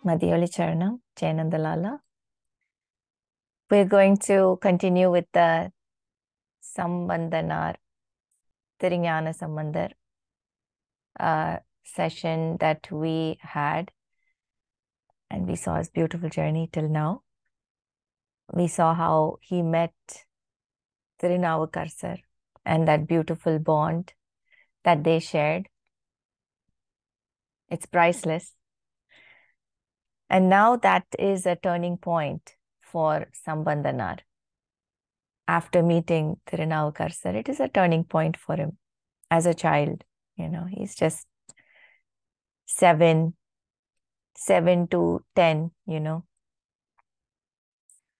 Mathioli Charanam, Jainandalala. We're going to continue with the Sambandanaar, Thirugnanasambandar session that we had. And we saw his beautiful journey till now. We saw how he met Thirunavukarsar and that beautiful bond that they shared. It's priceless. And now that is a turning point for Sambandanaar. After meeting Thirunavukarsar, it is a turning point for him as a child. You know, he's just 7 to 10, you know.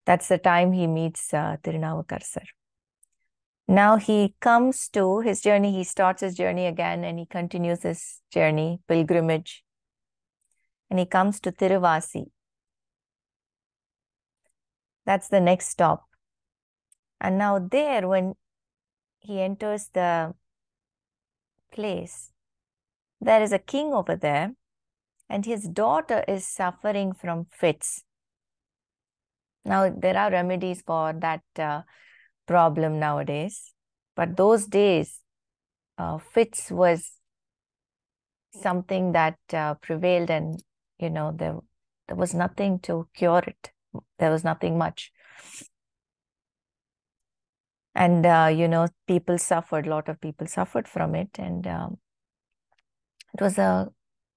That's the time he meets Thirunavukarsar. Now he comes to his journey, he starts his journey again and he continues his journey, pilgrimage. And he comes to Tiruvasi. That's the next stop. And now there, when he enters the place, there is a king over there and his daughter is suffering from fits. Now, there are remedies for that problem nowadays. But those days, fits was something that prevailed and, you know, there was nothing to cure it. There was nothing much. And, you know, people suffered, a lot of people suffered from it. And it was a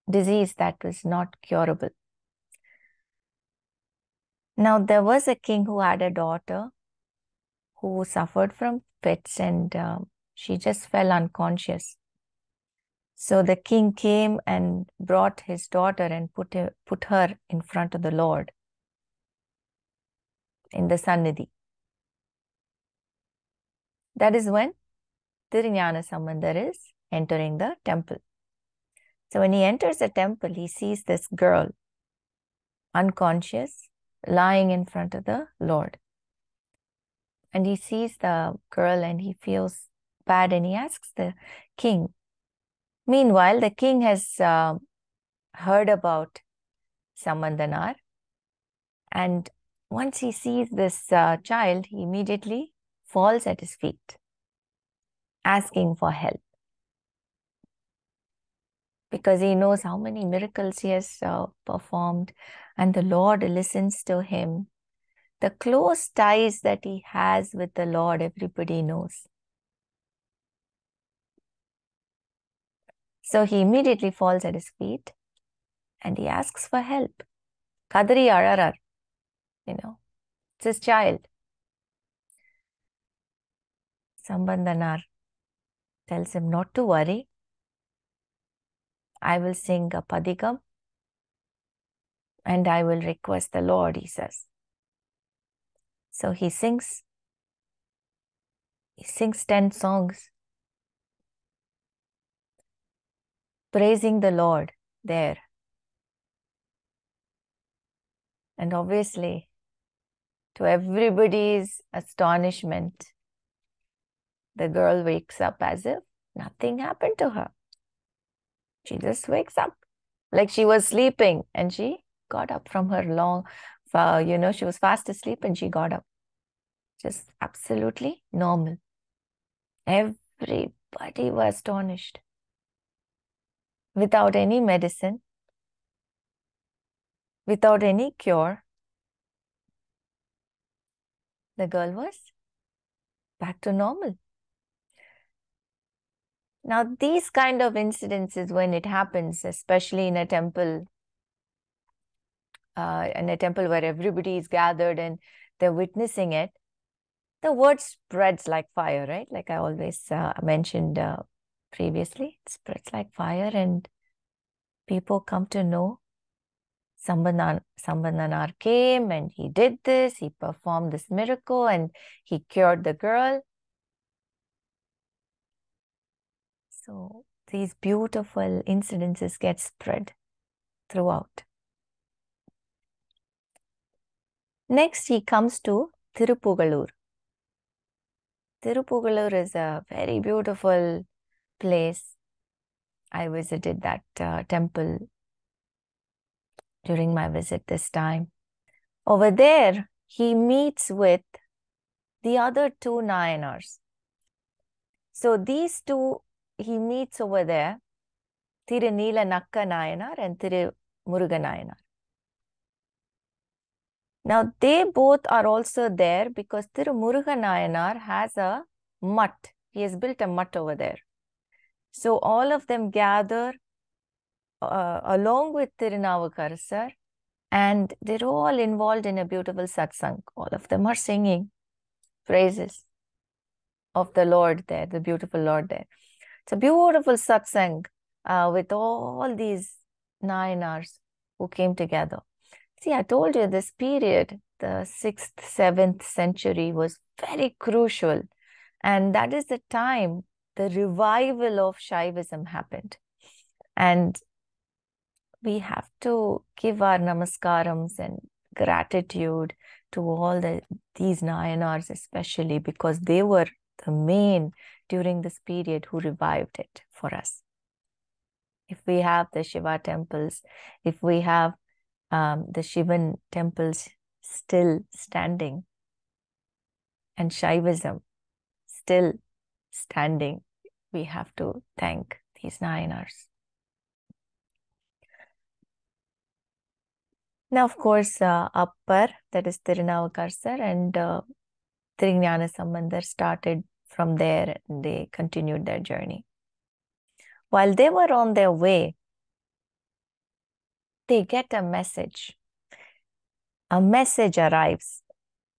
disease that was not curable. Now, there was a king who had a daughter who suffered from fits and she just fell unconscious. So the king came and brought his daughter and put her in front of the Lord in the Sannidhi. That is when Thirugnanasambandar is entering the temple. So when he enters the temple, he sees this girl, unconscious, lying in front of the Lord. And he sees the girl and he feels bad and he asks the king. Meanwhile, the king has heard about Sambandanaar. And once he sees this child, he immediately falls at his feet, asking for help. Because he knows how many miracles he has performed and the Lord listens to him. The close ties that he has with the Lord, everybody knows. So he immediately falls at his feet and he asks for help. Kadari ararar, you know, it's his child. Sambandanaar tells him not to worry. I will sing a padigam and I will request the Lord, he says. So he sings 10 songs praising the Lord there. And obviously, to everybody's astonishment, the girl wakes up as if nothing happened to her. She just wakes up like she was sleeping and she got up from her you know, she was fast asleep and she got up. Just absolutely normal. Everybody was astonished. Without any medicine, without any cure, the girl was back to normal. Now, these kind of incidences, when it happens, especially in a temple where everybody is gathered and they're witnessing it, the word spreads like fire, right? Like I always mentioned previously, it spreads like fire and people come to know Sambandanaar came and he did this, he performed this miracle and he cured the girl. So these beautiful incidences get spread throughout. Next, he comes to Thiruppugalur. Thiruppugalur is a very beautiful place. I visited that temple during my visit this time. Over there, he meets with the other two nayanars. So these two, he meets over there, Tirunila Nakka Nayanar and Muruga Nayanar. Now, they both are also there because Muruga Nayanar has a mutt. He has built a mutt over there. So all of them gather along with Tirunavukarasar, and they're all involved in a beautiful satsang. All of them are singing praises of the Lord there, the beautiful Lord there. It's a beautiful satsang with all these nayanars who came together. See, I told you this period, the 6th, 7th century, was very crucial. And that is the time the revival of Shaivism happened. And we have to give our namaskarams and gratitude to all these nayanars, especially because they were the main during this period who revived it for us. If we have the Shiva temples, if we have the Shivan temples still standing and Shaivism still standing, we have to thank these nayanars. Now, of course, Appar, that is Tirunavukarasar, and Thirugnanasambandar started from there, and they continued their journey. While they were on their way, they get a message. A message arrives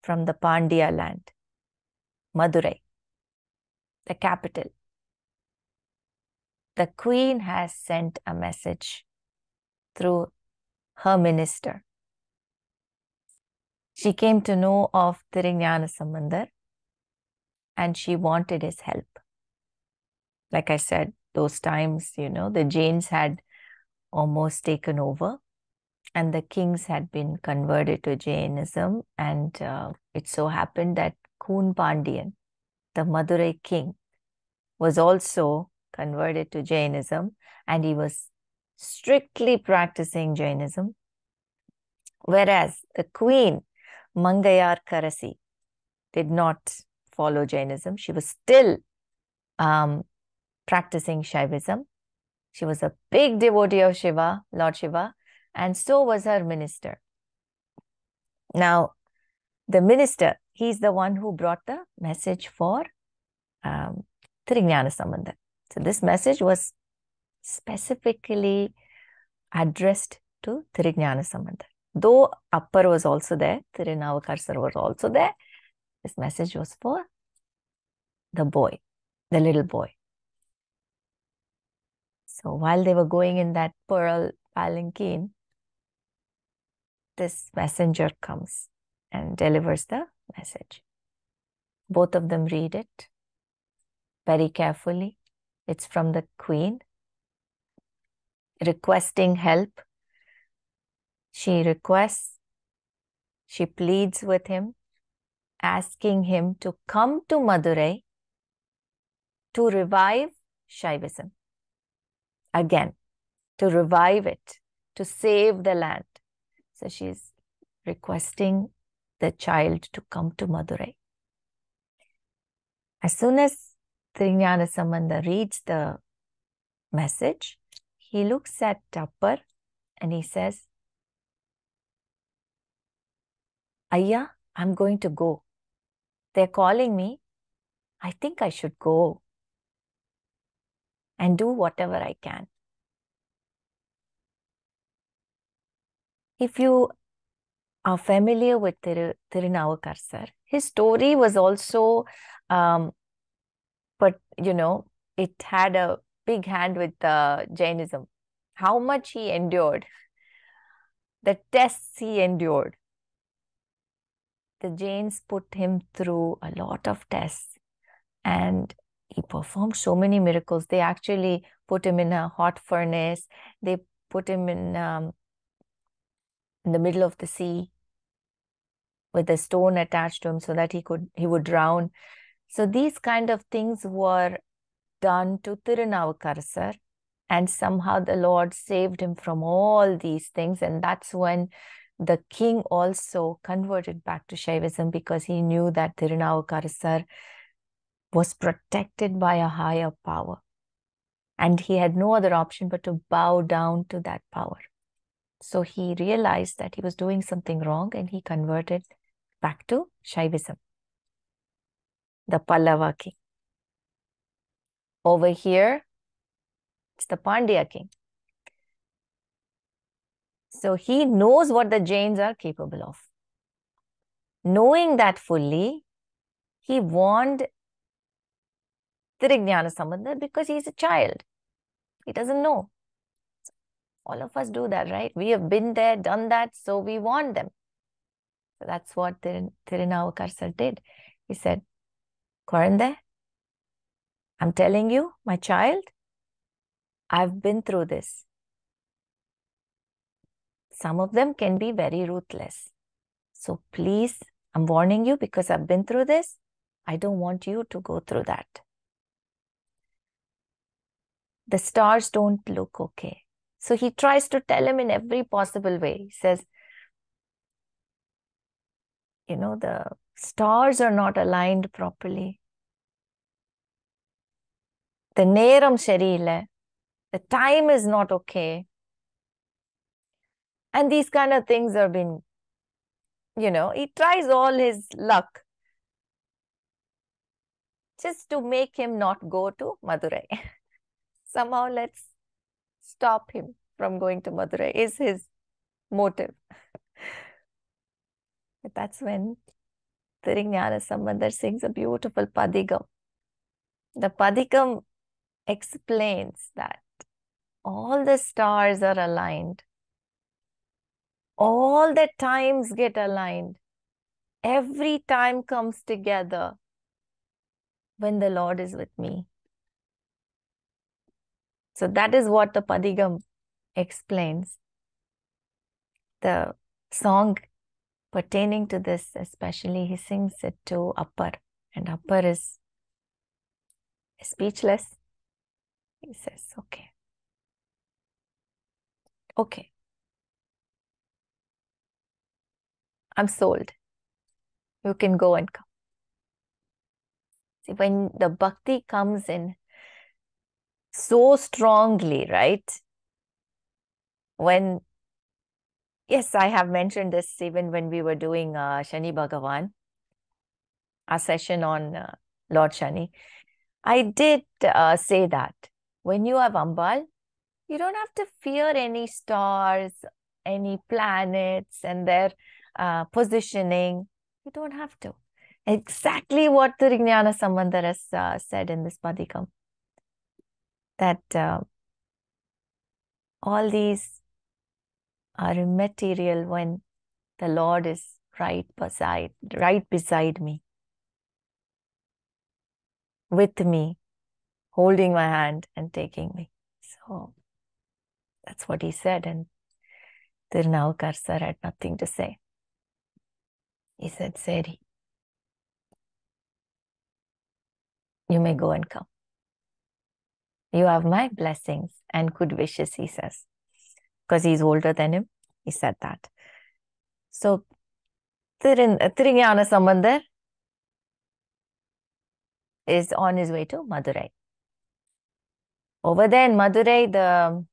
from the Pandya land, Madurai, the capital. The queen has sent a message through her minister. She came to know of Thirugnanasambandar and she wanted his help. Like I said, those times, the Jains had almost taken over and the kings had been converted to Jainism, and it so happened that Koonpandian, the Madurai king, was also converted to Jainism, and he was strictly practicing Jainism, whereas the queen, Mangayarkarasi, did not follow Jainism. She was still practicing Shaivism. She was a big devotee of Shiva, Lord Shiva, and so was her minister. Now, the minister, he's the one who brought the message for Thirugnanasambandar. So this message was specifically addressed to Thirugnanasambandar. Though Appar was also there, Tirunavukarasar was also there, this message was for the boy, the little boy. So while they were going in that pearl palanquin, this messenger comes and delivers the message. Both of them read it very carefully. It's from the queen, requesting help. She requests, she pleads with him, asking him to come to Madurai to revive Shaivism. Again, to revive it, to save the land. So she's requesting the child to come to Madurai. As soon as Thirugnanasambandar reads the message, he looks at Appar and he says, Ayya, I'm going to go. They're calling me. I think I should go and do whatever I can. If you are familiar with Tirunavukarasar, his story was also, but it had a big hand with Jainism. How much he endured, the tests he endured. The Jains put him through a lot of tests and he performed so many miracles. They actually put him in a hot furnace. They put him in the middle of the sea with a stone attached to him so that he would drown. So these kind of things were done to Tirunavukarasar And somehow the Lord saved him from all these things. And that's when the king also converted back to Shaivism, because he knew that Thirunavukarasar was protected by a higher power. And he had no other option but to bow down to that power. So he realized that he was doing something wrong, and he converted back to Shaivism, the Pallava king. Over here, it's the Pandya king. So he knows what the Jains are capable of. Knowing that fully, he warned Thirugnanasambandar because he's a child. He doesn't know. All of us do that, right? We have been there, done that, so we warn them. So that's what Thirunavukarasar did. He said, Korande, I'm telling you, my child, I've been through this. Some of them can be very ruthless. So please, I'm warning you because I've been through this. I don't want you to go through that. The stars don't look okay. So he tries to tell him in every possible way. He says, you know, the stars are not aligned properly. The neram sharila, the time is not okay. And these kind of things have been, you know, he tries all his luck just to make him not go to Madurai. Somehow let's stop him from going to Madurai is his motive. But that's when Thirugnanasambandar sings a beautiful padigam. The padigam explains that all the stars are aligned. All the times get aligned. Every time comes together when the Lord is with me. So that is what the padigam explains. The song pertaining to this, especially, he sings it to Appar. And Appar is speechless. He says, okay. Okay. I'm sold. You can go and come. See, when the bhakti comes in so strongly, right? When, yes, I have mentioned this even when we were doing Shani Bhagavan, our session on Lord Shani. I did say that when you have Ambal, you don't have to fear any stars, any planets and their positioning. You don't have to. Exactly what the Thirugnanasambandar has said in this Padikam. That all these are immaterial when the Lord is right beside me, with me, holding my hand and taking me. So that's what he said, and Thirunavukarasar had nothing to say. He said, Seri, you may go and come. You have my blessings and good wishes, he says. Because he's older than him, he said that. So Thirugnanasambandar is on his way to Madurai. Over there in Madurai, the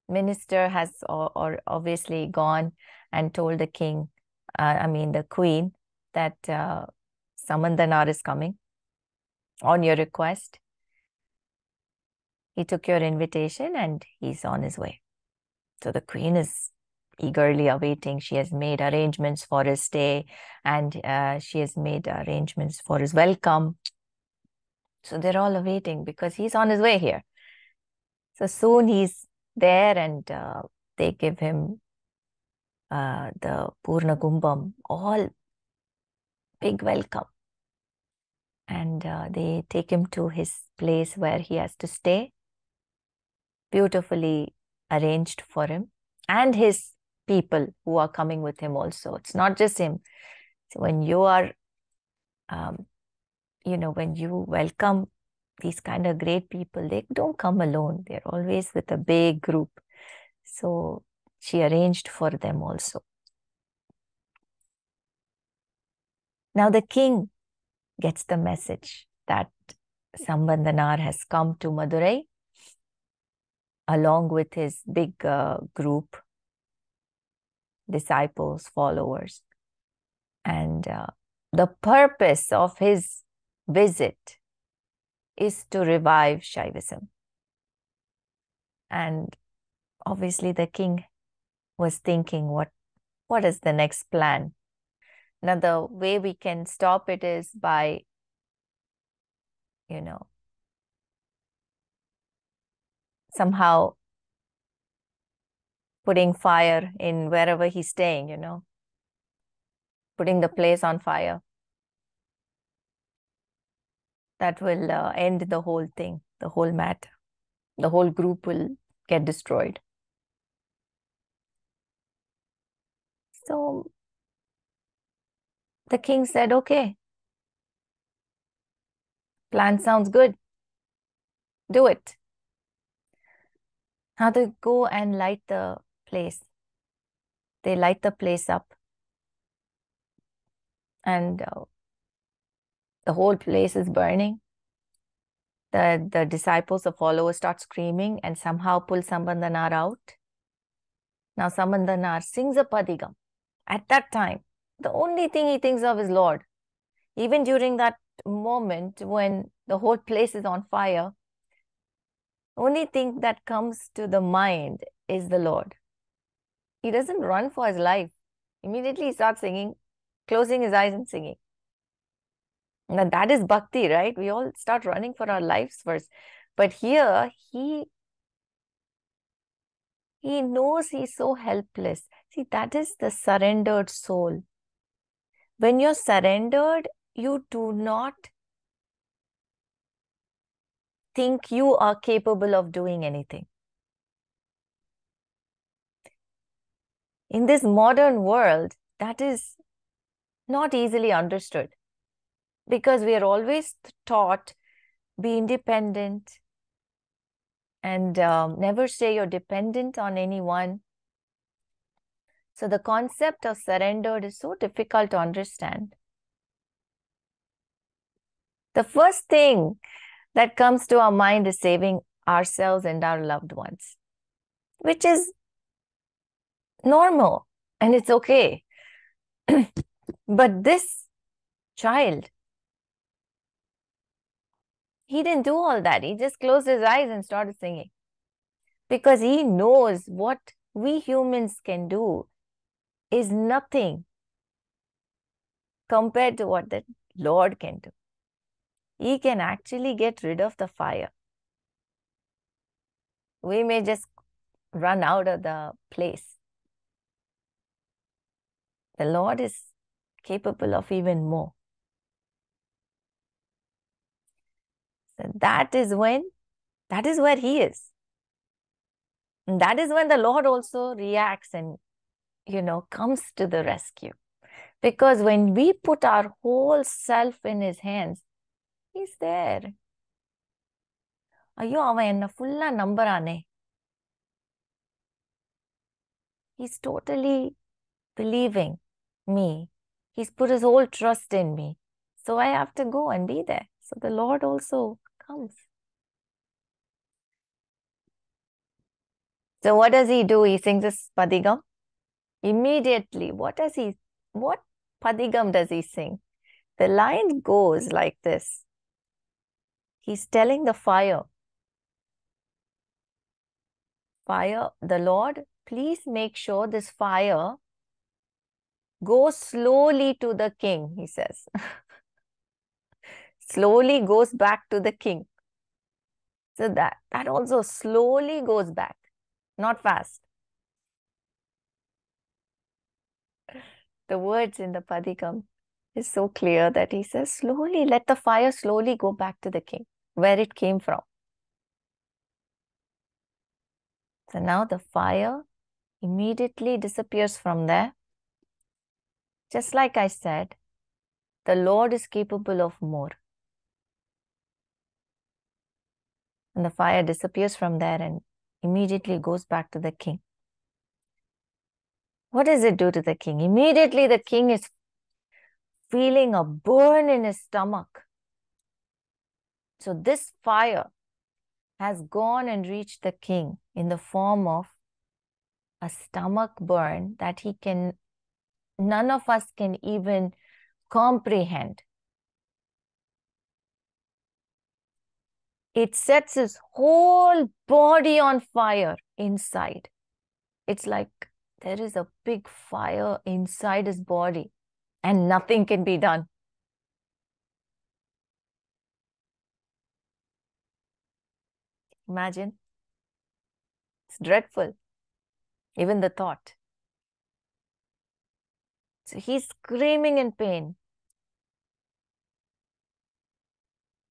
minister has or obviously gone and told the king, the queen, that Sambandanaar is coming on your request. He took your invitation and he's on his way. So the queen is eagerly awaiting. She has made arrangements for his stay, and she has made arrangements for his welcome. So they're all awaiting because he's on his way here. So soon he's there, and they give him the Purna Kumbham, all big welcome. And they take him to his place where he has to stay, beautifully arranged for him, and his people who are coming with him also. It's not just him. So when you are, when you welcome these kind of great people, they don't come alone. They're always with a big group. So she arranged for them also. Now the king gets the message that Sambandanaar has come to Madurai along with his big group, disciples, followers. And the purpose of his visit is to revive Shaivism. And obviously the king was thinking, what is the next plan? Now, the way we can stop it is by, somehow putting fire in wherever he's staying, putting the place on fire. That will end the whole thing, the whole matter. The whole group will get destroyed. So the king said, okay, plan sounds good. Do it. Now they go and light the place. They light the place up. And the whole place is burning. The disciples, the followers start screaming and somehow pull Sambandanaar out. Now Sambandanaar sings a padigam. At that time, the only thing he thinks of is Lord. Even during that moment when the whole place is on fire, the only thing that comes to the mind is the Lord. He doesn't run for his life. Immediately he starts singing, closing his eyes and singing. Now that is bhakti, right? We all start running for our lives first. But here, he knows he's so helpless. See, that is the surrendered soul. When you're surrendered, you do not think you are capable of doing anything. In this modern world, that is not easily understood because we are always taught be independent and never say you're dependent on anyone. So the concept of surrendered is so difficult to understand. The first thing that comes to our mind is saving ourselves and our loved ones, which is normal and it's okay. But this child, he didn't do all that. He just closed his eyes and started singing because he knows what we humans can do is nothing compared to what the Lord can do. He can actually get rid of the fire. We may just run out of the place. The Lord is capable of even more. So that is where he is. And that is when the Lord also reacts and, comes to the rescue. Because when we put our whole self in his hands, he's there. Ayyo, avan enna fulla nambarane. He's totally believing me. He's put his whole trust in me. So I have to go and be there. So the Lord also comes. So what does he do? He sings this padigam. Immediately, what padigam does he sing? The line goes like this. He's telling the fire, the Lord, please make sure this fire goes slowly to the king, he says. Slowly goes back to the king. So that also slowly goes back, not fast. The words in the padigam is so clear that he says, slowly, let the fire slowly go back to the king, where it came from. So now the fire immediately disappears from there. Just like I said, the Lord is capable of more. And the fire disappears from there and immediately goes back to the king. What does it do to the king? Immediately the king is feeling a burn in his stomach. So this fire has gone and reached the king in the form of a stomach burn that none of us can even comprehend. It sets his whole body on fire inside. It's like there is a big fire inside his body and nothing can be done. Imagine. It's dreadful. Even the thought. So he's screaming in pain.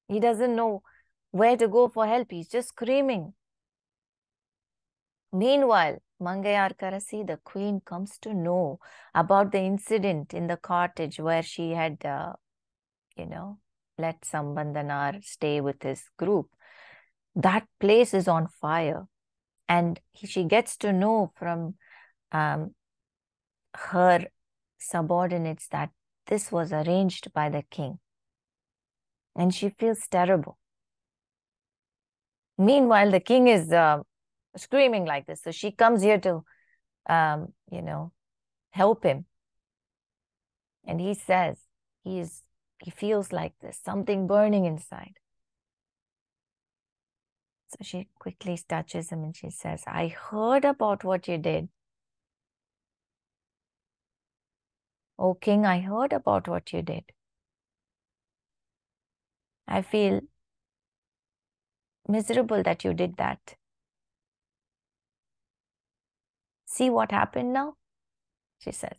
He doesn't know where to go for help. He's just screaming. Meanwhile, Mangayarkarasi, the queen, comes to know about the incident in the cottage where she had, let Sambandanaar stay with his group. That place is on fire. And she gets to know from her subordinates that this was arranged by the king. And she feels terrible. Meanwhile, the king is screaming like this. So she comes here to, help him. And he says, he feels like there's something burning inside. So she quickly touches him and she says, I heard about what you did. Oh, king, I heard about what you did. I feel miserable that you did that. See what happened now? She says.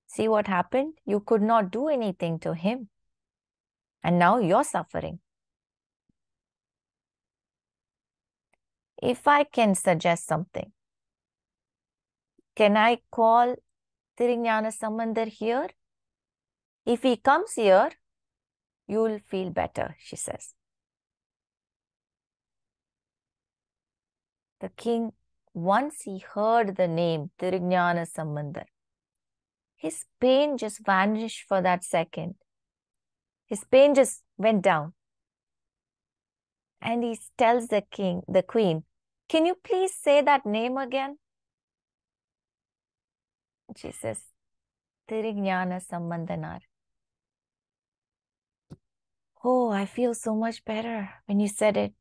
See what happened? You could not do anything to him. And now you're suffering. If I can suggest something, can I call Thirugnanasambandar here? If he comes here, you'll feel better, she says. The king, once he heard the name Thirugnanasambandar, his pain just vanished for that second. His pain just went down. And he tells the queen, can you please say that name again? And she says, Thirugnanasambandanaar. Oh, I feel so much better when you said it,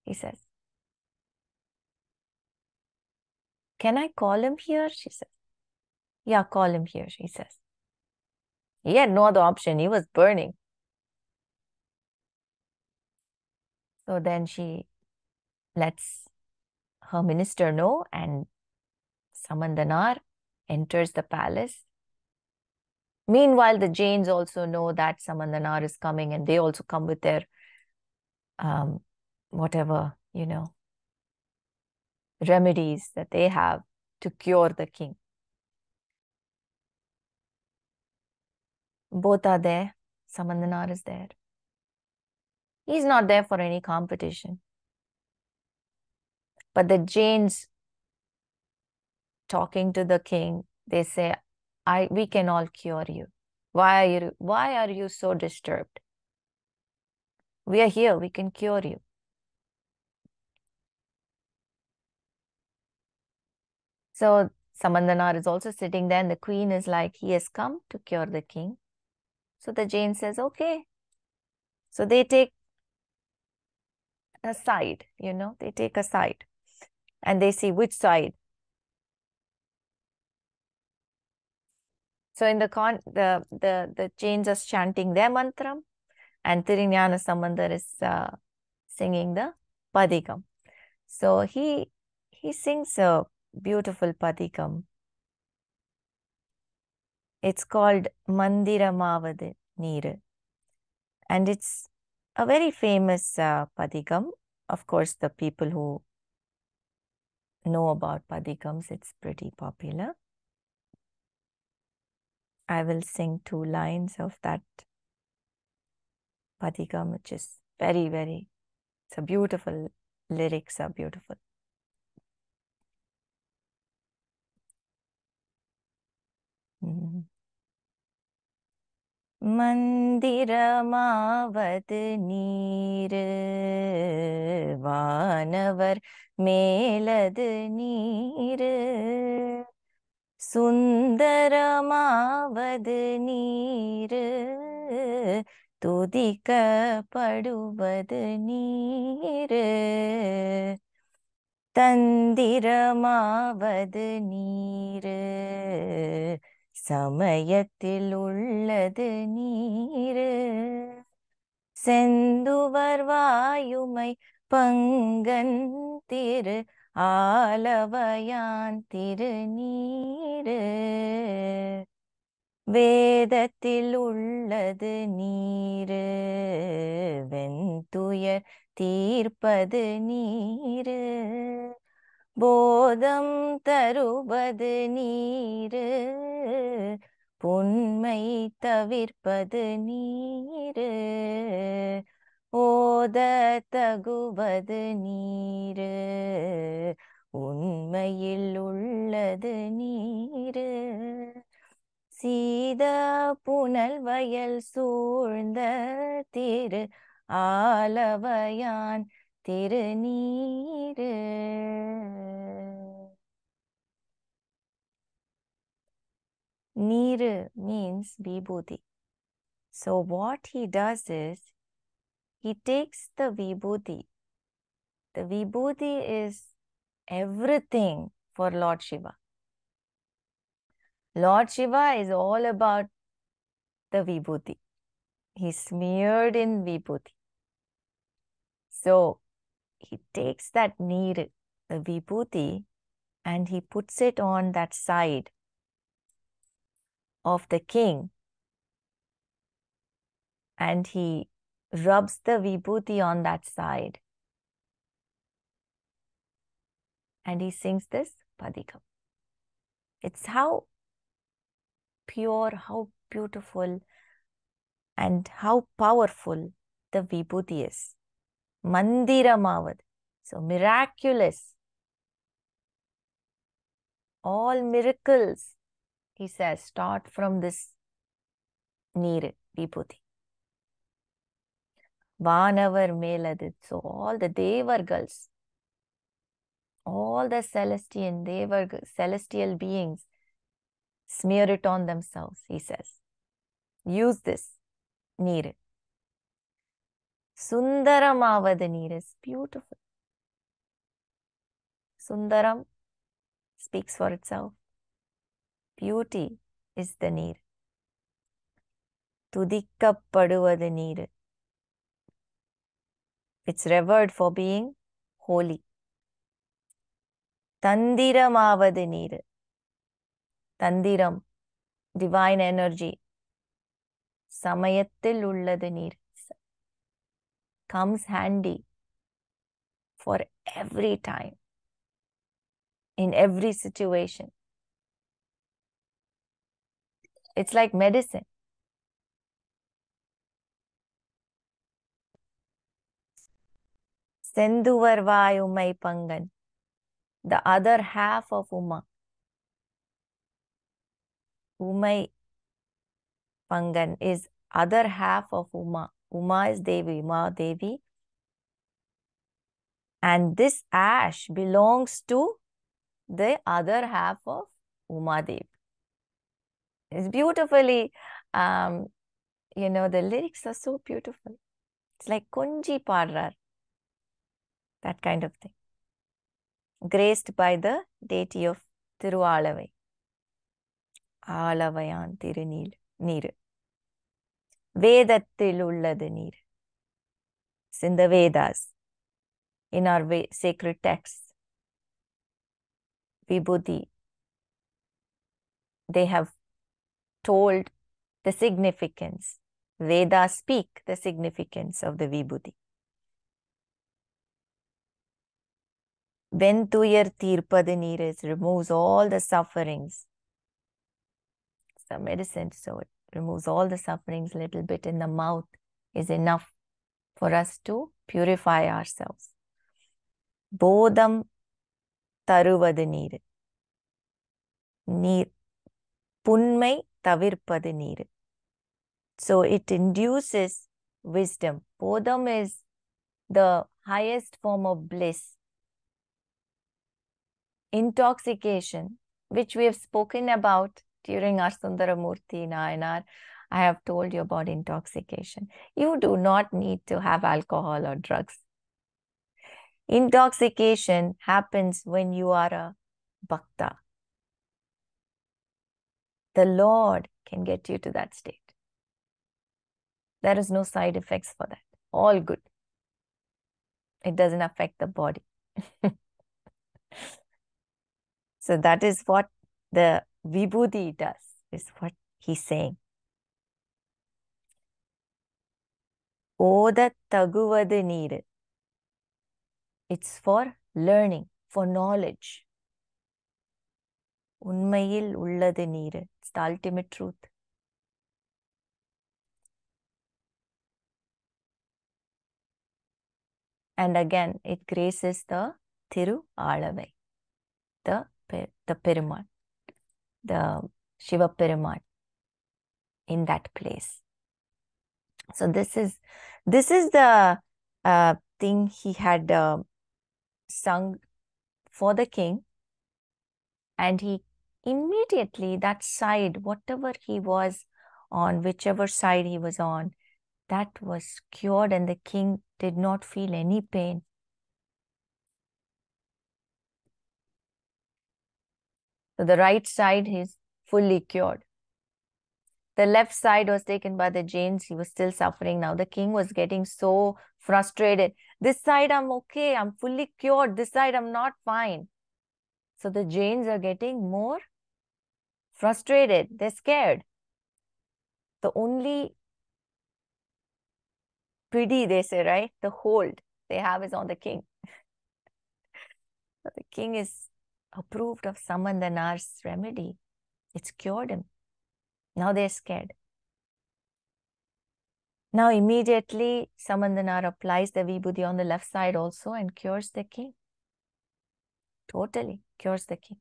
he says. Can I call him here? She says. Yeah, call him here, he says. He had no other option. He was burning. So then she lets her minister know, and Sambandanaar enters the palace. Meanwhile, the Jains also know that Sambandanaar is coming, and they also come with their whatever, remedies that they have to cure the king. Both are there. Sambandanaar is there. He's not there for any competition. But the Jains, talking to the king, they say, we can all cure you. Why are you so disturbed? We are here, we can cure you. So Sambandanaar is also sitting there, and the queen is like, he has come to cure the king. So the Jain says, okay. So they take a side, they take a side and they see which side. So in the Jains are chanting their mantram, and Thirugnanasambandar is singing the padigam. So he sings a beautiful padigam. It's called Mandiramavadi Neeru, and it's a very famous padigam. Of course, the people who know about padigams, it's pretty popular. I will sing 2 lines of that padigam, which is very, very, it's a beautiful, lyrics are beautiful. மந்திரமாவது நீரு வானவர் மேலது நீரு சுந்தரமாவது நீரு துதிக்கப்படுவது நீரு தந்திரமாவது நீரு சமயத்தில் உள்ளது நீரு செந்துவர் வாயுமை பங்கன் திரு ஆலவயான் திருநீரு வேதத்தில் உள்ளது நீரு வெந்துயர் தீர்ப்பது நீரு போதம் தருவது நீரு புன்மை தவிர்ப்பது நீரு ஓத தகுவது நீரு உண்மையில் உள்ளது நீரு சீத புனல் வயல் சூழ்ந்த திரு ஆலவயான் திருநீரு. Neeru means vibhuti. So what he does is, he takes the vibhuti. The vibhuti is everything for Lord Shiva. Lord Shiva is all about the vibhuti. He's smeared in vibhuti. So he takes that neeru, the vibhuti, and he puts it on that side of the king, and he rubs the vibhuti on that side, and he sings this padigam. It's how pure, how beautiful, and how powerful the vibhuti is. Mandiramavad. So miraculous. All miracles, he says, start from this neeru, vibhuti. Vanavar meladu. So all the devargals, all the celestial beings smear it on themselves, he says. Use this neeru. Sundaramavad neeru is beautiful. Sundaram speaks for itself. Beauty is the neeru. Tudikkapaduvadu neeru. It's revered for being holy. Tandiramavadu neeru. Tandiram, divine energy. Samayattil ullathu neeru. Comes handy for every time, in every situation. It's like medicine. Senduvar Umai Pangan, the other half of Uma. Umai Pangan is other half of Uma. Uma is Devi, Uma Devi. And this ash belongs to the other half of Uma Devi. It's beautifully, the lyrics are so beautiful. It's like Kunji Padrar, that kind of thing. Graced by the deity of Thiruvalavai. Alavayan Tirunil. Vedathil ullathu neeru. It's in the Vedas, in our sacred texts. Vibhuti. They have told the significance. Vedas speak the significance of the vibhuti. Ventuyar tirpadu neeru removes all the sufferings. It's a medicine, so it removes all the sufferings, a little bit in the mouth. is enough for us to purify ourselves. Bodham taruvadu neer. Neer. Punmai tavirpadu neer. So it induces wisdom. Bodham is the highest form of bliss. Intoxication, which we have spoken about during our Sundaramurti Nayanar, I have told you about intoxication. You do not need to have alcohol or drugs. Intoxication happens when you are a bhakta. The Lord can get you to that state. There is no side effects for that. All good. It doesn't affect the body. So that is what the vibhuti does, is what he's saying. Oda taguvadu neer. It's for learning, for knowledge. Unmayil ulladu neer. It's the ultimate truth. And again, it graces the Thiru Alavai, the Perumal, the Shiva Perumal in that place. So this is the thing he had sung for the king, and he immediately, that side, whatever he was on, whichever side he was on, that was cured, and the king did not feel any pain. So the right side is fully cured. The left side was taken by the Jains. He was still suffering. Now the king was getting so frustrated. This side I'm okay. I'm fully cured. This side I'm not fine. So the Jains are getting more frustrated. They're scared. The only pity, they say, right? The hold they have is on the king. So the king is approved of Sambandanar's remedy. It's cured him. Now they're scared. Now immediately Sambandanar applies the vibhuti on the left side also and cures the king. Totally cures the king.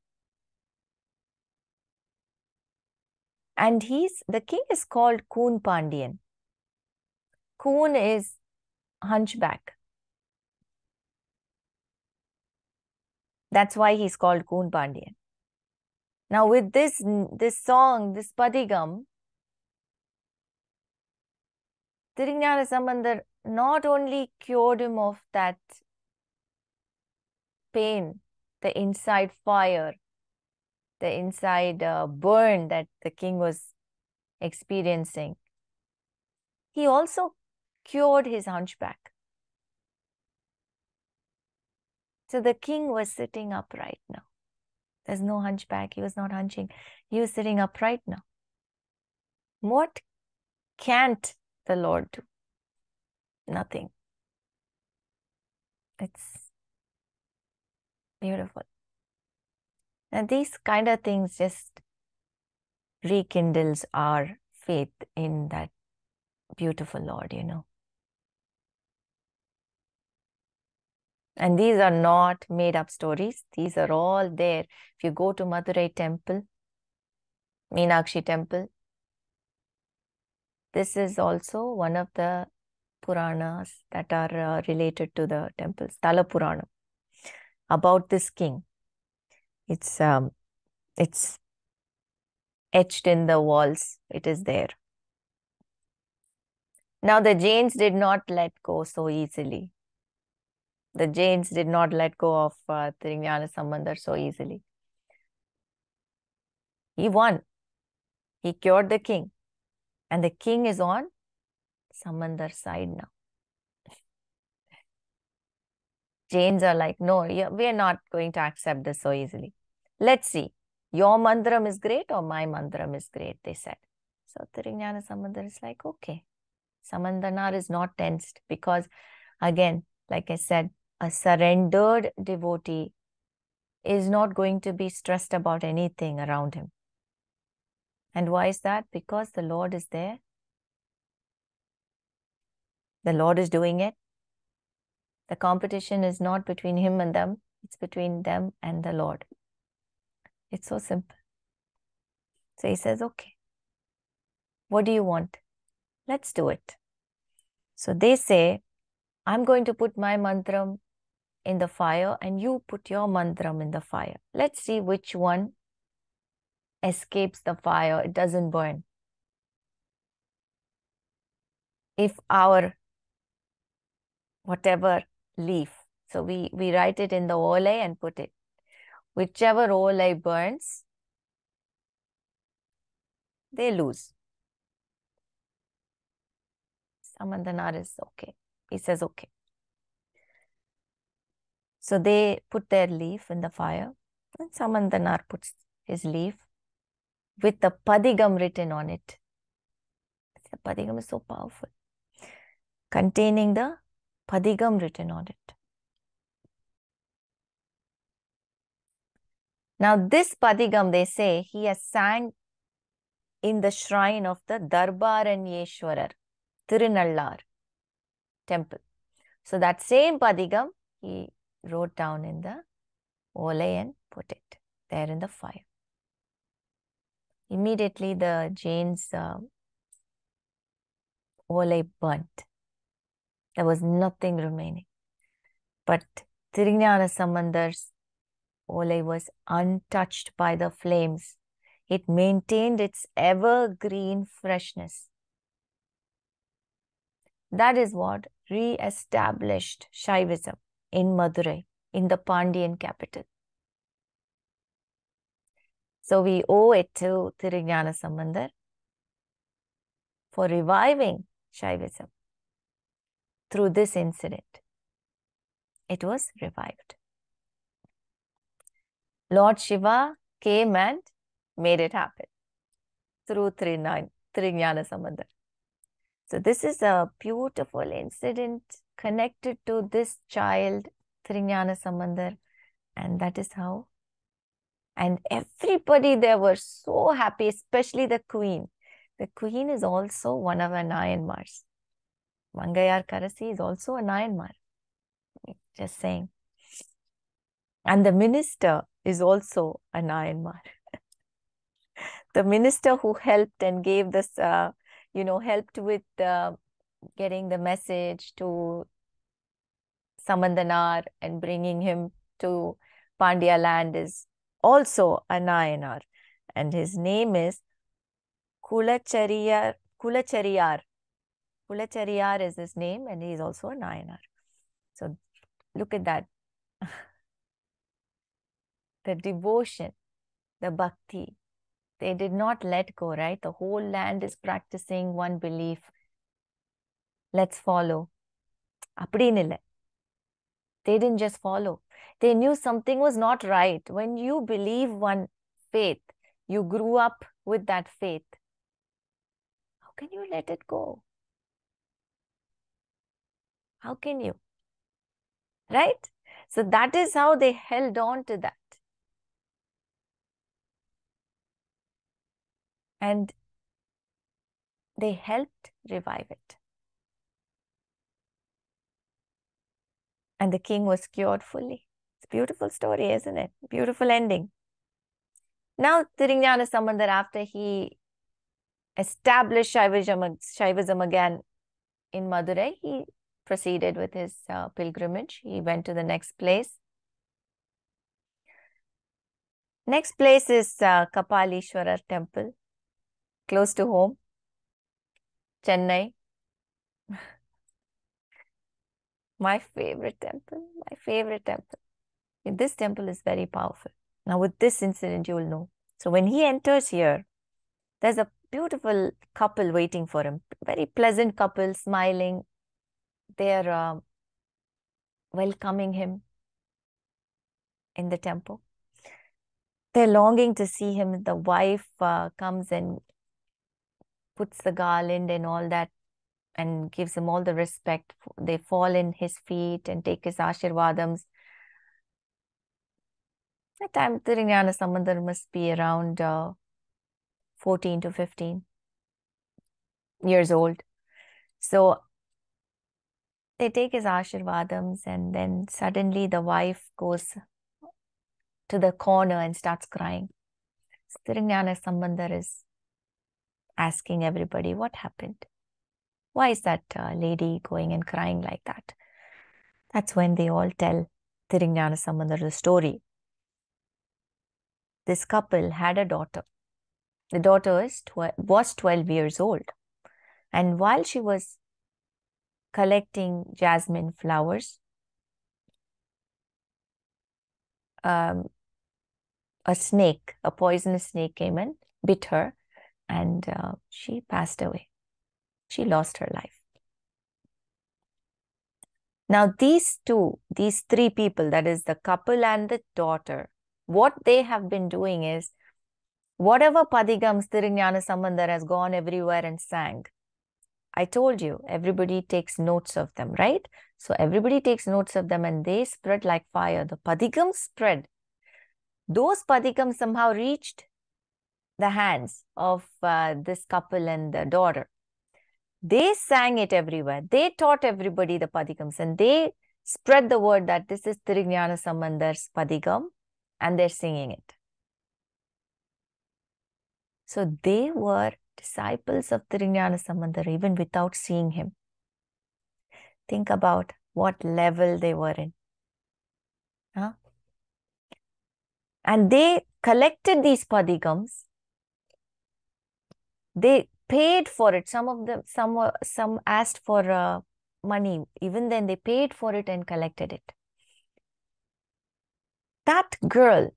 And the king is called Koonpandian. Koon is hunchback. That's why he's called Koonpandian. Now with this song, this padigam, Thirugnanasambandar not only cured him of that pain, the inside fire, the inside burn that the king was experiencing, he also cured his hunchback. So the king was sitting upright now. There's no hunchback. He was not hunching. He was sitting upright now. What can't the Lord do? Nothing. It's beautiful. And these kind of things just rekindles our faith in that beautiful Lord, you know. And these are not made up stories. These are all there. If you go to Madurai temple, Meenakshi temple, this is also one of the Puranas that are related to the temple, Sthala Purana, about this king. It's etched in the walls. It is there. Now the Jains did not let go so easily. The Jains did not let go of Thirugnanasambandar so easily. He won. He cured the king. And the king is on Sambandar's side now. Jains are like, no, we are not going to accept this so easily. Let's see. Your mandram is great or my mandram is great, they said. So Thirugnanasambandar is like, okay. Sambandanaar is not tensed because, again, like I said, a surrendered devotee is not going to be stressed about anything around him. And why is that? Because the Lord is there. The Lord is doing it. The competition is not between him and them. It's between them and the Lord. It's so simple. So he says, okay, what do you want? Let's do it. So they say, I'm going to put my mantram in the fire and you put your mantram in the fire. Let's see which one escapes the fire. It doesn't burn. If our whatever leaf, so we write it in the ole and put it. Whichever ole burns, they lose. Sambandanaar is okay. He says, okay. So they put their leaf in the fire, and Sambandanaar puts his leaf with the padigam written on it. The padigam is so powerful, containing the padigam written on it. Now this padigam, they say, he has sang in the shrine of the Darbaranyeshwarar, Tirunallar temple. So that same padigam, he wrote down in the ole and put it there in the fire. Immediately the Jains' ole burnt. There was nothing remaining. But Thirugnanasambandar's ole was untouched by the flames. It maintained its evergreen freshness. That is what re-established Shaivism in Madurai, in the Pandyas capital. So we owe it to Thirugyanasambandar for reviving Shaivism. Through this incident, it was revived. Lord Shiva came and made it happen through Thirugyanasambandar. So this is a beautiful incident connected to this child, Thirugyanasambandar, and that is how. And everybody there were so happy, especially the queen. The queen is also one of our Nayanmars. Mangayar Karasi is also a Nayanmar. Just saying. And the minister is also a Nayanmar. The minister who helped and gave this, helped with getting the message to Sambandanaar and bringing him to Pandya land is also a Nayanar. And his name is Kulachariyar. Kulachariyar is his name, and he is also a Nayanar. So look at that. The devotion, the bhakti, they did not let go, right? The whole land is practicing one belief. Let's follow. Appadinilla. They didn't just follow. They knew something was not right. When you believe one faith, you grew up with that faith. How can you let it go? How can you? Right? So that is how they held on to that. And they helped revive it. And the king was cured fully. It's a beautiful story, isn't it? Beautiful ending. Now, Thirugyanasambandar, after he established Shaivism again in Madurai, he proceeded with his pilgrimage. He went to the next place. Next place is Kapaleeswarar temple, close to home, Chennai. My favorite temple, my favorite temple. This temple is very powerful. Now with this incident, you will know. So when he enters here, there's a beautiful couple waiting for him. Very pleasant couple, smiling. They're welcoming him in the temple. They're longing to see him. The wife comes and puts the garland and all that and gives him all the respect. They fall in his feet and take his ashirvadams. That time, Thirugyanasambandar must be around 14 to 15 years old. So they take his ashirvadams, and then suddenly the wife goes to the corner and starts crying. Thirugnanasambandar is asking everybody, what happened? Why is that lady going and crying like that? That's when they all tell Thirugnanasambandar the story. This couple had a daughter. The daughter was 12 years old. And while she was collecting jasmine flowers, a snake, a poisonous snake came and bit her, and she passed away. She lost her life. Now these three people, that is the couple and the daughter, what they have been doing is, whatever padigams Thirugnanasambandar has gone everywhere and sang, I told you, everybody takes notes of them, right? So everybody takes notes of them and they spread like fire. The padigams spread. Those padigams somehow reached the hands of this couple and the daughter. They sang it everywhere. They taught everybody the padigams, and they spread the word that this is Thirugnanasambandar's padigam, and they're singing it. So they were disciples of Thirugnanasambandar even without seeing him. Think about what level they were in. Huh? And they collected these padigams. They paid for it. Some of them, some asked for money. Even then, they paid for it and collected it. That girl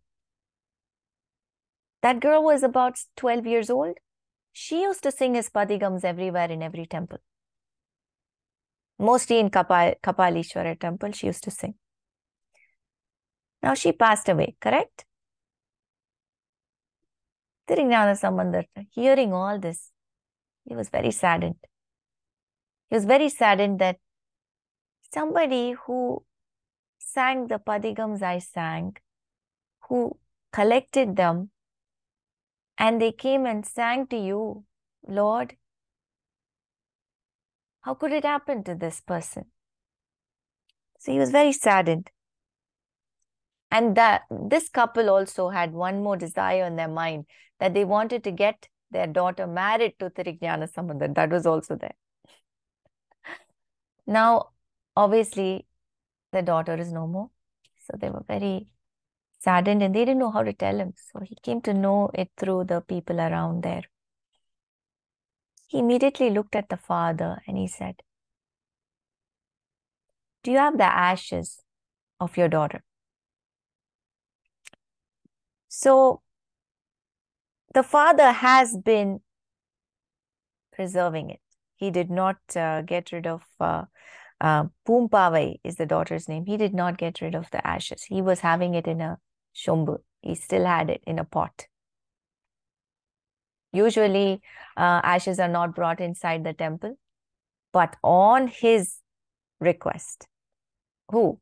was about 12 years old. She used to sing his padigams everywhere in every temple. Mostly in Kapaleeswarar temple, she used to sing. Now she passed away, correct? Thirugnanasambandar, hearing all this, he was very saddened. He was very saddened that somebody who sang the padigams I sang, who collected them, and they came and sang to you, Lord, how could it happen to this person? So he was very saddened. And this couple also had one more desire in their mind, that they wanted to get their daughter married to Thirugnanasambandar. That was also there. Now, obviously, the daughter is no more. So they were very saddened and they didn't know how to tell him. So he came to know it through the people around there. He immediately looked at the father and he said, do you have the ashes of your daughter? So the father has been preserving it. He did not get rid of Poompavai is the daughter's name. He did not get rid of the ashes. He was having it in a shombu. He still had it in a pot. Usually, ashes are not brought inside the temple, but on his request, who?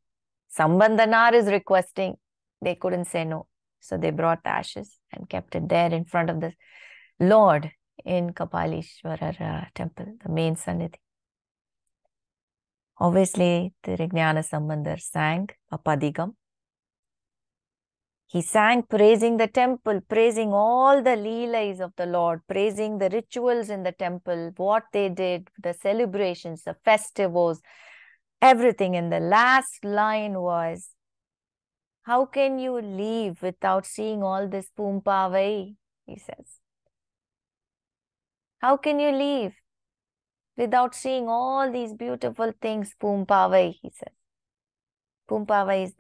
Sambandanaar is requesting. They couldn't say no. So they brought the ashes and kept it there in front of the Lord in Kapaleeswarar temple, the main Sannidhi. Obviously, Thirugnanasambandar sang a padigam. He sang praising the temple, praising all the leelais of the Lord, praising the rituals in the temple, what they did, the celebrations, the festivals, everything. And the last line was, how can you leave without seeing all this Poompavai? He says. How can you leave without seeing all these beautiful things? Poompavai, he says. Poompavai is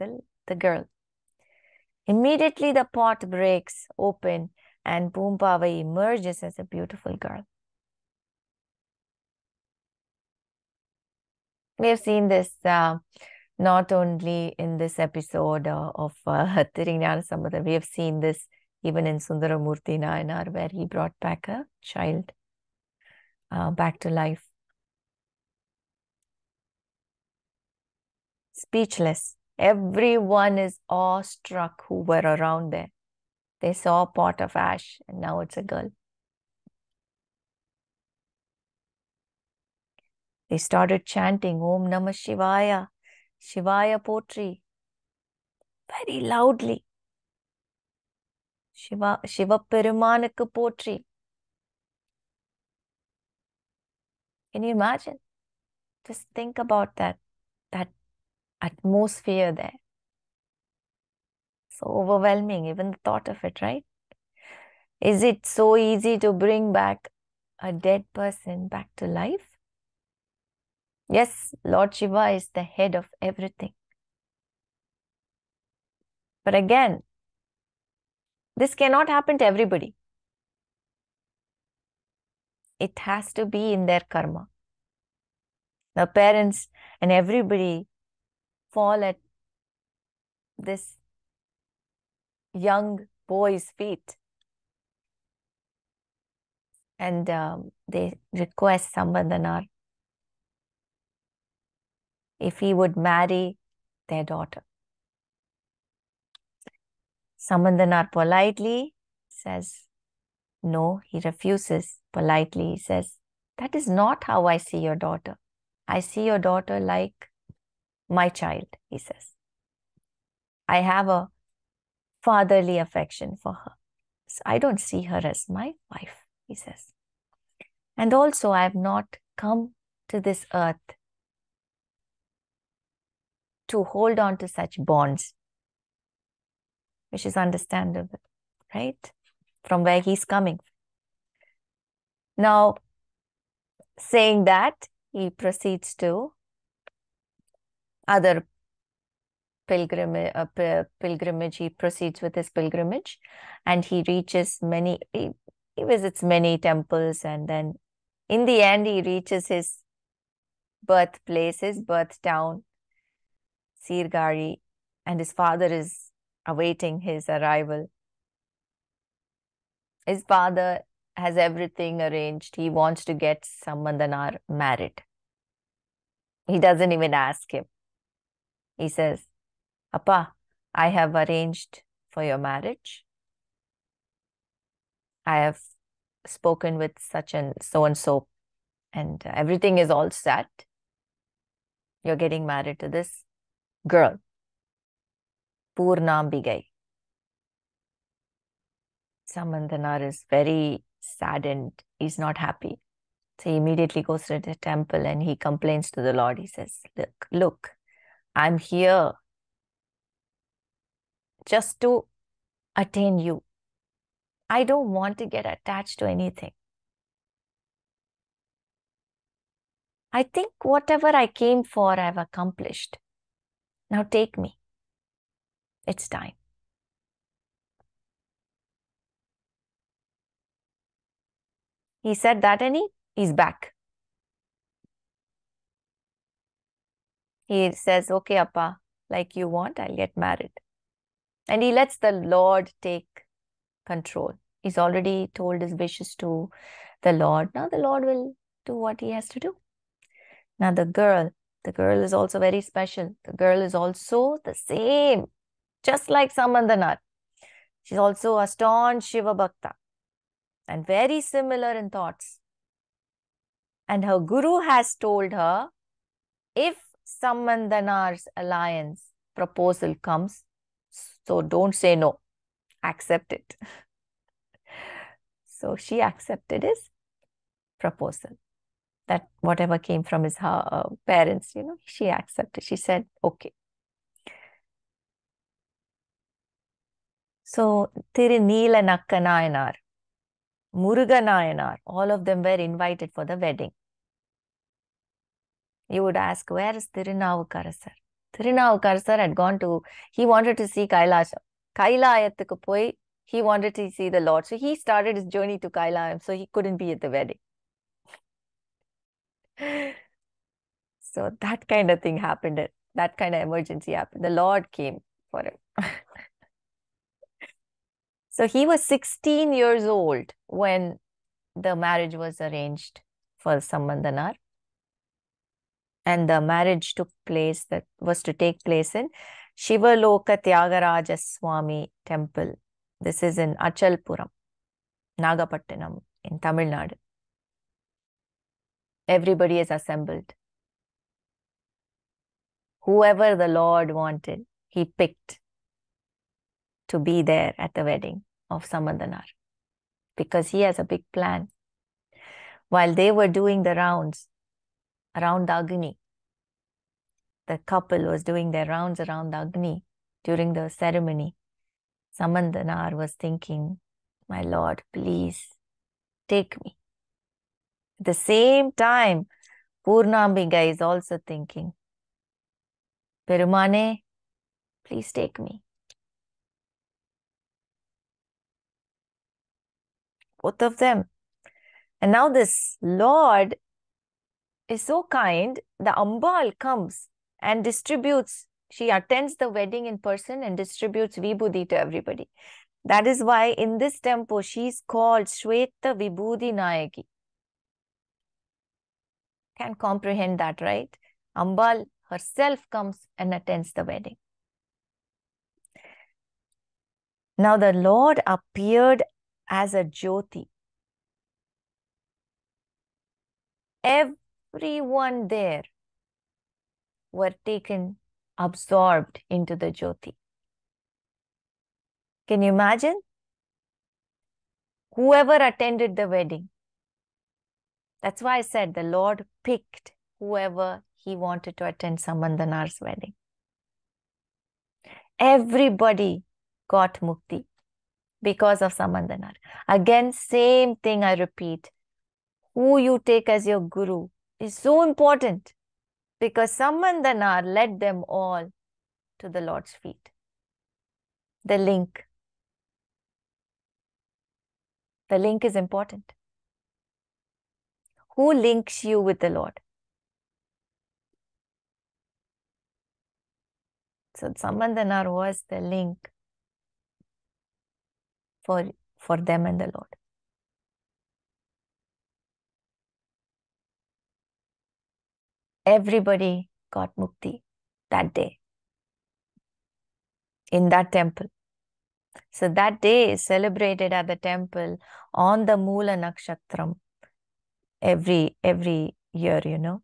the girl. Immediately the pot breaks open and Poompavai emerges as a beautiful girl. We have seen this not only in this episode of Thirugnanasambandar, we have seen this even in Sundaramurti Nayanar, where he brought back a child back to life. Speechless. Everyone is awestruck who were around there. They saw a pot of ash and now it's a girl. They started chanting Om Namah Shivaya, Shivaya Potri, very loudly. Shiva Perumanukku Potri. Can you imagine? Just think about that atmosphere there. So overwhelming, even the thought of it, right? Is it so easy to bring back a dead person back to life? Yes, Lord Shiva is the head of everything. But again, this cannot happen to everybody. It has to be in their karma. The parents and everybody fall at this young boy's feet. And they request Sambandanaar if he would marry their daughter. Sambandanaar politely says, no, he refuses. Politely, he says, that is not how I see your daughter. I see your daughter like my child, he says. I have a fatherly affection for her. So I don't see her as my wife, he says. And also, I have not come to this earth to hold on to such bonds, which is understandable, right? From where he's coming. Now, saying that, he proceeds to other pilgrimage. He proceeds with his pilgrimage, and he reaches he visits many temples, and then in the end, he reaches his birthplace, his birth town, Sirkazhi, and his father is awaiting his arrival. His father has everything arranged. He wants to get Sambandanaar married. He doesn't even ask him. He says, Appa, I have arranged for your marriage. I have spoken with such and so, and everything is all set. You're getting married to this girl, Purnambigai. Sambandanaar is very saddened. He's not happy. So he immediately goes to the temple and he complains to the Lord. He says, look, I'm here just to attain you. I don't want to get attached to anything. I think whatever I came for, I've accomplished. Now take me. It's time. He said that and he's back. He says, okay, Appa, like you want, I'll get married. And he lets the Lord take control. He's already told his wishes to the Lord. Now the Lord will do what he has to do. Now the girl is also very special. The girl is also the same, just like Sambandanaar. She's also a staunch Shiva Bhakta and very similar in thoughts. And her guru has told her, if Sambandanaar's alliance proposal comes, so don't say no, accept it. So she accepted his proposal. That whatever came from his parents, she accepted. She said, okay. So, Tirunila Nayanar, Muruga Nayanar, all of them were invited for the wedding. You would ask, where is Thirunavukarasar? Thirunavukarasar had gone he wanted to see Kailasam. Kailayattukku poi, he wanted to see the Lord. So he started his journey to Kailayam, so he couldn't be at the wedding. So that kind of thing happened. That kind of emergency happened. The Lord came for him. So he was 16 years old when the marriage was arranged for Sambandanaar. And the marriage that was to take place in Shivaloka Tyagaraja Swami temple. This is in Achalpuram, Nagapattinam in Tamil Nadu. Everybody is assembled. Whoever the Lord wanted, he picked to be there at the wedding of Sambandanaar, because he has a big plan. While they were doing the rounds around the Agni, the couple was doing their rounds around the Agni during the ceremony, Sambandanaar was thinking, my Lord, please take me. At the same time, Purnambika is also thinking, Perumane, please take me. Both of them. And now this Lord is so kind, the Ambal comes and distributes. She attends the wedding in person and distributes Vibhuti to everybody. That is why in this temple, she's called Shweta Vibhuti Nayaki. Can't comprehend that, right? Ambal herself comes and attends the wedding. Now the Lord appeared as a Jyoti. Everyone there were taken, absorbed into the Jyoti. Can you imagine? Whoever attended the wedding. That's why I said the Lord picked whoever he wanted to attend Sambandanaar's wedding. Everybody got mukti because of Sambandanaar. Again, same thing I repeat. Who you take as your guru is so important, because Sambandanaar led them all to the Lord's feet. The link. The link is important. Who links you with the Lord? So Sambandanaar was the link for them and the Lord. Everybody got mukti that day in that temple. So that day is celebrated at the temple on the Moola Nakshatram every year, you know.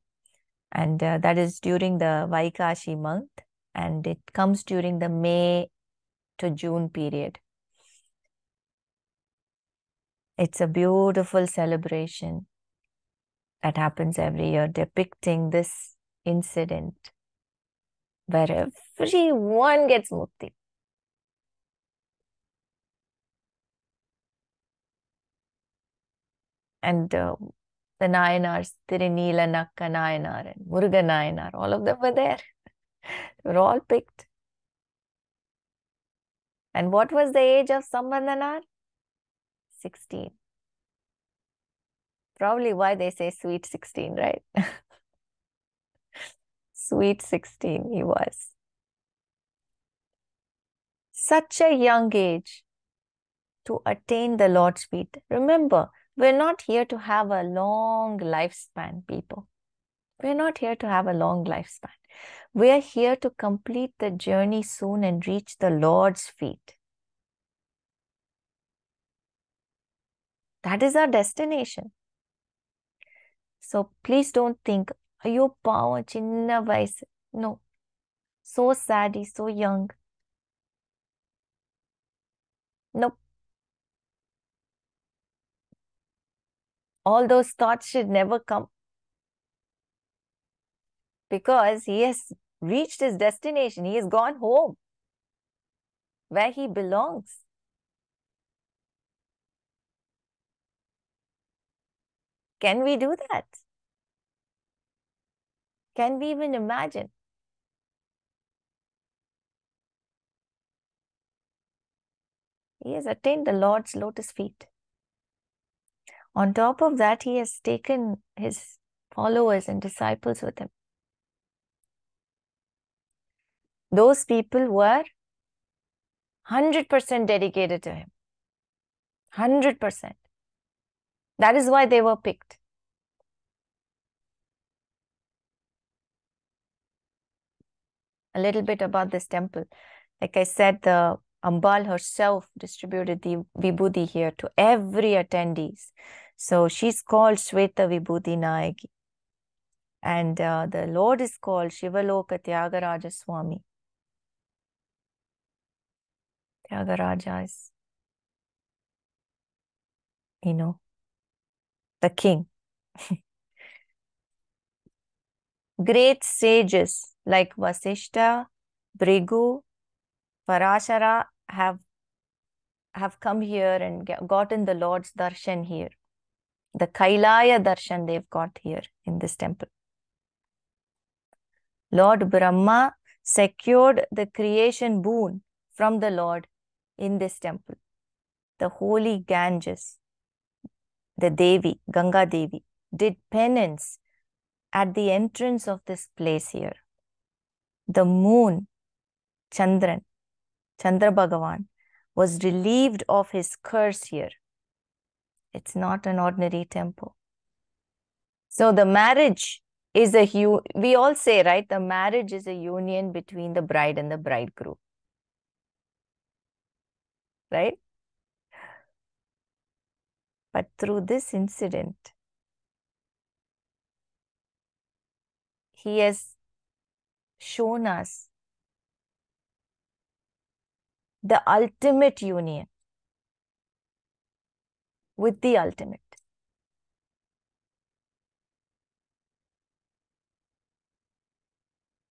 And that is during the Vaikashi month, and it comes during the May to June period. It's a beautiful celebration that happens every year, depicting this incident where everyone gets mukti. And the Nayanmars, Tirunila Nakka Nayanar and Muruga Nayanar, all of them were there. They were all picked. And what was the age of Sambandanaar? 16. Probably why they say sweet 16, right? Sweet 16 he was. Such a young age to attain the Lord's feet. Remember, we're not here to have a long lifespan, people. We're not here to have a long lifespan. We're here to complete the journey soon and reach the Lord's feet. That is our destination. So please don't think, Ayo Pava Chinna Vaisu. No. So sad, he's so young. Nope. All those thoughts should never come, because he has reached his destination. He has gone home where he belongs. Can we do that? Can we even imagine? He has attained the Lord's lotus feet. On top of that, he has taken his followers and disciples with him. Those people were 100% dedicated to him. 100%. That is why they were picked. A little bit about this temple. Like I said, the Ambal herself distributed the Vibhuti here to every attendees. So she's called Shweta Vibhuti Nayaki. And the Lord is called Shivaloka Tyagaraja Swami. Tyagaraja is, the king. Great sages like Vasishta, Brigu, Parashara have come here and gotten the Lord's darshan here. The Kailaya darshan they've got here in this temple. Lord Brahma secured the creation boon from the Lord in this temple. The holy Ganges, the Devi, Ganga Devi, did penance at the entrance of this place here. The moon, Chandra Bhagavan, was relieved of his curse here. It's not an ordinary temple. So the marriage is we all say, right? The marriage is a union between the bride and the bridegroom. Right? But through this incident, he has shown us the ultimate union with the ultimate.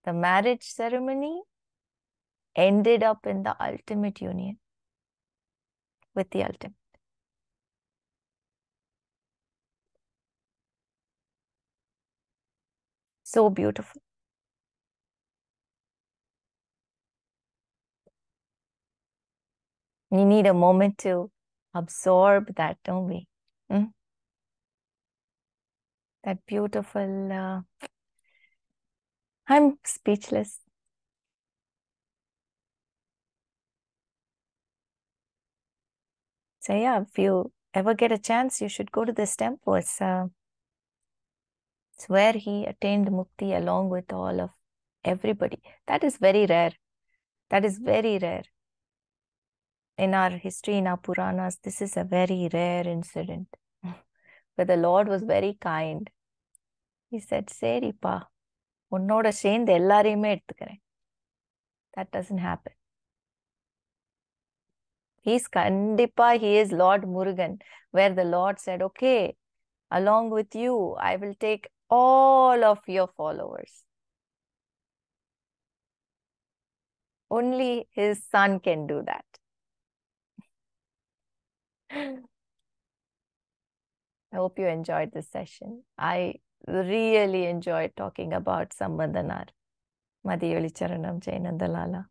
The marriage ceremony ended up in the ultimate union with the ultimate. So beautiful. We need a moment to absorb that, don't we? That beautiful, I'm speechless. So yeah, if you ever get a chance, you should go to this temple. It's where he attained mukti along with all of everybody. That is very rare. That is very rare. In our history, in our Puranas, this is a very rare incident. But the Lord was very kind. He said, சரிப்பா உன்னோட சேர்ந்து எல்லாரையுமே எடுத்துக்கிறேன். That doesn't happen. He is Lord Murugan, where the Lord said, okay, along with you, I will take all of your followers. Only his son can do that. I hope you enjoyed this session. I really enjoyed talking about Sambandanaar. Madhyoli Charanam Jainandalala.